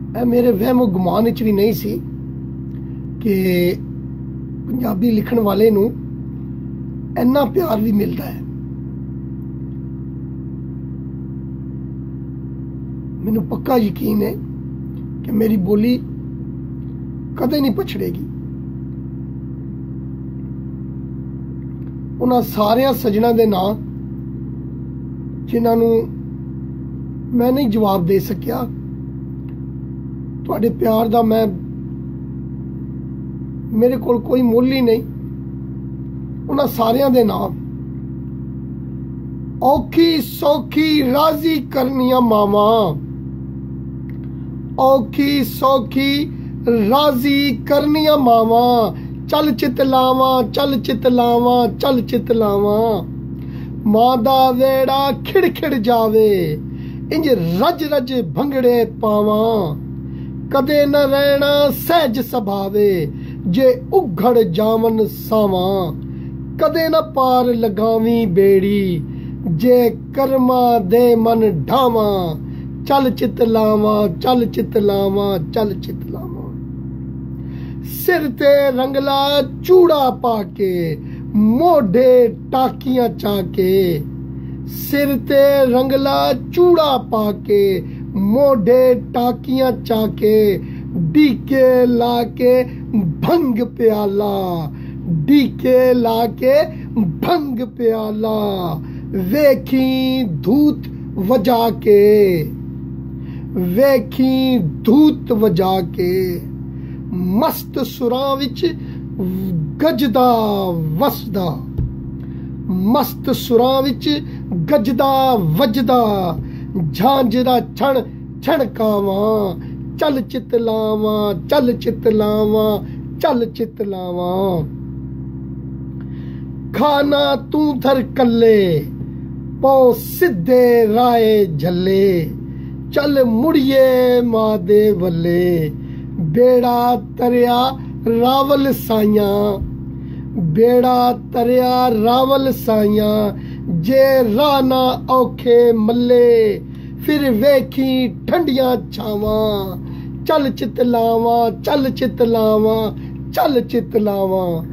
ਇਹ ਮੇਰੇ ਵਹਿਮ ਗੁਮਾਨ ਵਿੱਚ ਵੀ ਨਹੀਂ ਸੀ ਕਿ ਪੰਜਾਬੀ ਲਿਖਣ ਵਾਲੇ ਨੂੰ ਇੰਨਾ ਪਿਆਰ ਵੀ ਮਿਲਦਾ ਹੈ। ਮੈਨੂੰ ਪੱਕਾ ਯਕੀਨ ਹੈ ਕਿ ਮੇਰੀ ਬੋਲੀ ਕਦੇ ਨਹੀਂ ਪਛੜੇਗੀ। ਉਹਨਾਂ ਸਾਰਿਆਂ ਸੱਜਣਾਂ ਦੇ ਨਾਂ ਜਿਨ੍ਹਾਂ ਨੂੰ ਮੈਂ ਨਹੀਂ ਜਵਾਬ ਦੇ ਸਕਿਆ, ਤੁਹਾਡੇ ਪਿਆਰ ਦਾ ਮੇਰੇ ਕੋਲ ਕੋਈ ਮੁੱਲ ਹੀ ਨਹੀਂ। ਉਹਨਾਂ ਸਾਰਿਆਂ ਦੇ ਨਾਮ ਔਖੀ ਸੌਖੀ ਰਾਜ਼ੀ ਕਰਨੀਆਂ ਮਾਵਾਂ, ਔਖੀ ਸੌਖੀ ਰਾਜ਼ੀ ਕਰਨੀਆਂ ਮਾਵਾਂ, ਚੱਲ ਚਿੱਤ ਲਾਵਾਂ ਚੱਲ ਚਿੱਤ ਲਾਵਾਂ ਚੱਲ ਚਿੱਤ ਲਾਵਾਂ। ਮਾਂ ਦਾ ਵੇੜਾ ਖਿੜ ਖਿੜ ਜਾਵੇ, ਇੰਜ ਰੱਜ ਰੱਜ ਭੰਗੜੇ ਪਾਵਾਂ। ਕਦੇ न ਰਹਿਣਾ ਸਹਿਜ ਸੁਭਾਵੇ, ਜੇ ਉਘੜ ਜਾਵਨ ਸਾਵਾਂ। ਕਦੇ न ਪਾਰ ਲਗਾਵੀਂ ਬੇੜੀ, ਜੇ ਕਰਮਾਂ ਦੇ ਮਨ ਢਾਵਾਂ। ਚੱਲ ਚਿੱਤ ਲਾਵਾਂ ਚੱਲ ਚਿੱਤ ਲਾਵਾਂ ਚੱਲ ਚਿੱਤ ਲਾਵਾਂ। ਸਿਰ ਤੇ ਰੰਗਲਾ ਚੂੜਾ ਪਾ ਕੇ, ਮੋਢੇ ਟਾਕੀਆਂ ਚਾ ਕੇ। ਸਿਰ ਤੇ ਰੰਗਲਾ ਚੂੜਾ ਪਾ ਕੇ, ਮੋਢੇ ਟਾਕੀਆਂ ਚਾ ਕੇ। ਡੀਕੇ ਲਾ ਕੇ ਭੰਗ ਪਿਆਲਾ, ਡੀਕੇ ਲਾ ਕੇ ਭੰਗ ਪਿਆਲਾ। ਵੇਖੀ ਧੂਤ ਵਜਾ ਕੇ, ਵੇਖੀ ਧੂਤ ਵਜਾ ਕੇ। ਮਸਤ ਸੁਰਾਂ ਵਿੱਚ ਗੱਜਦਾ ਵਸਦਾ, ਮਸਤ ਸੁਰਾਂ ਵਿੱਚ ਗੱਜਦਾ ਵੱਜਦਾ। ਝਾਂਜਰਾ ਛਣ ਛਣਕਾਵਾਂ, ਚੱਲ ਚਿੱਤ ਲਾਵਾਂ ਚੱਲ ਚਿੱਤ ਲਾਵਾਂ ਚੱਲ ਚਿੱਤ ਲਾਵਾਂ। ਖਾਣਾ ਤੂੰ ਧਰ ਕੱਲੇ, ਪਉ ਸਿੱਧੇ ਰਾਏ ਝੱਲੇ। ਚੱਲ ਮੁੜੀਏ ਮਾਂ ਦੇ ਵੱਲੇ, ਬੇੜਾ ਤਰਿਆ ਰਾਵਲ ਸਾਈਆਂ, ਬੇੜਾ ਤਰਿਆ ਰਾਵਲ ਸਾਈਆਂ। ਜੇ ਰਾਹ ਨਾ ਔਖੇ ਮੱਲੇ, ਫਿਰ ਵੇਖੀ ਠੰਡੀਆਂ ਛਾਵਾਂ। ਚੱਲ ਚਿੱਤ ਲਾਵਾਂ ਚੱਲ ਚਿੱਤ ਲਾਵਾਂ ਚੱਲ ਚਿੱਤ ਲਾਵਾਂ।